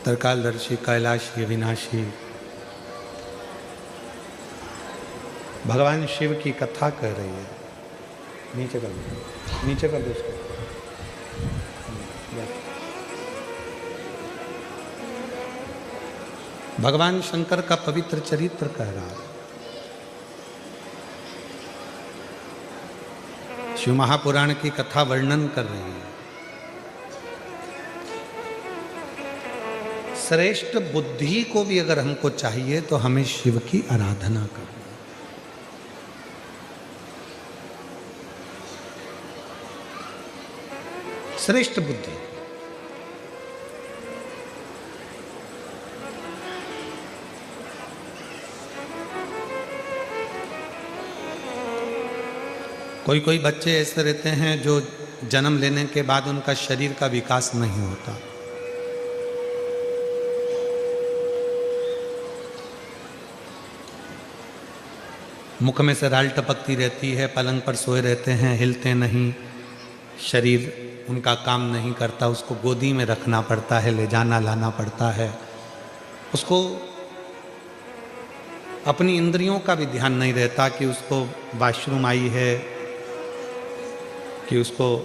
तरकालदर्शी कैलाशी विनाशी भगवान शिव की कथा कर रही है। नीचे कर दो, नीचे कर दो उसको। भगवान शंकर का पवित्र चरित्र कह रहा है। शिव महापुराण की कथा वर्णन कर रही है। श्रेष्ठ बुद्धि को भी अगर हमको चाहिए तो हमें शिव की आराधना करनी। श्रेष्ठ बुद्धि कोई बच्चे ऐसे रहते हैं जो जन्म लेने के बाद उनका शरीर का विकास नहीं होता। मुख में से राल टपकती रहती है, पलंग पर सोए रहते हैं, हिलते नहीं, शरीर उनका काम नहीं करता, उसको गोदी में रखना पड़ता है, ले जाना लाना पड़ता है। उसको अपनी इंद्रियों का भी ध्यान नहीं रहता कि उसको वॉशरूम आई है, कि उसको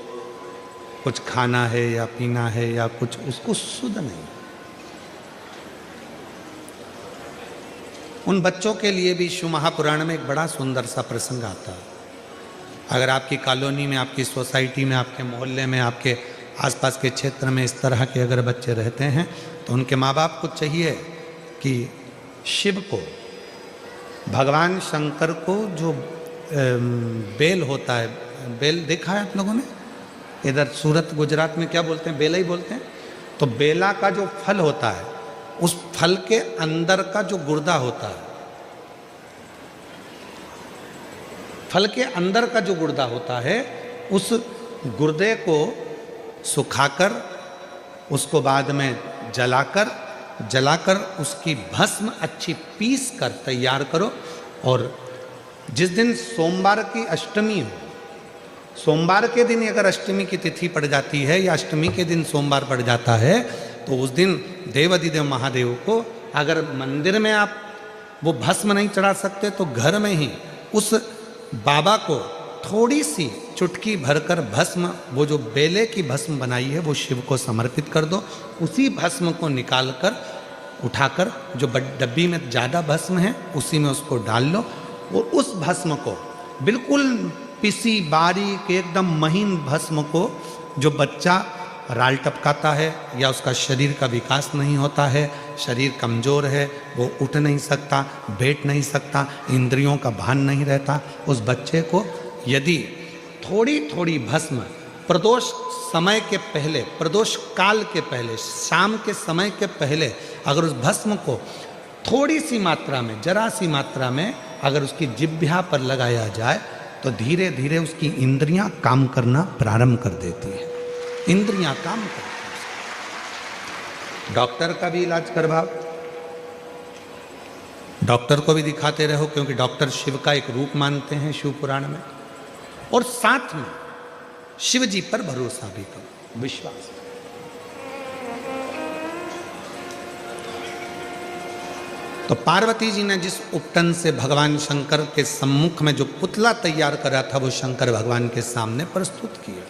कुछ खाना है या पीना है या कुछ, उसको सुध नहीं। उन बच्चों के लिए भी शिव महापुराण में एक बड़ा सुंदर सा प्रसंग आता है। अगर आपकी कॉलोनी में, आपकी सोसाइटी में, आपके मोहल्ले में, आपके आसपास के क्षेत्र में इस तरह के अगर बच्चे रहते हैं तो उनके माँ बाप को चाहिए कि शिव को, भगवान शंकर को जो बेल होता है, बेल देखा है आप लोगों ने? इधर सूरत गुजरात में क्या बोलते हैं? बेला ही बोलते हैं। तो बेला का जो फल होता है, उस फल के अंदर का जो गुर्दा होता है, फल के अंदर का जो गुर्दा होता है, उस गुर्दे को सुखाकर, उसको बाद में जलाकर उसकी भस्म अच्छी पीस कर तैयार करो। और जिस दिन सोमवार की अष्टमी हो, सोमवार के दिन अगर अष्टमी की तिथि पड़ जाती है या अष्टमी के दिन सोमवार पड़ जाता है, तो उस दिन देवाधिदेव महादेव को, अगर मंदिर में आप वो भस्म नहीं चढ़ा सकते तो घर में ही उस बाबा को थोड़ी सी चुटकी भरकर भस्म, वो जो बेले की भस्म बनाई है, वो शिव को समर्पित कर दो। उसी भस्म को निकालकर उठाकर, जो डब्बी में ज़्यादा भस्म है उसी में उसको डाल लो, और उस भस्म को बिल्कुल पिसी बारीक एकदम महीन भस्म को, जो बच्चा राल टपकाता है या उसका शरीर का विकास नहीं होता है, शरीर कमज़ोर है, वो उठ नहीं सकता, बैठ नहीं सकता, इंद्रियों का भान नहीं रहता, उस बच्चे को यदि थोड़ी थोड़ी भस्म प्रदोष समय के पहले, प्रदोष काल के पहले, शाम के समय के पहले अगर उस भस्म को थोड़ी सी मात्रा में, जरा सी मात्रा में अगर उसकी जिह्वा पर लगाया जाए तो धीरे धीरे उसकी इंद्रियां काम करना प्रारंभ कर देती है। इंद्रियां काम करती हैं। डॉक्टर का भी इलाज करवाओ, डॉक्टर को भी दिखाते रहो, क्योंकि डॉक्टर शिव का एक रूप मानते हैं शिव पुराण में। और साथ में शिव जी पर भरोसा भी करो, विश्वास। तो पार्वती जी ने जिस उपटन से भगवान शंकर के सम्मुख में जो पुतला तैयार करा था, वो शंकर भगवान के सामने प्रस्तुत किया।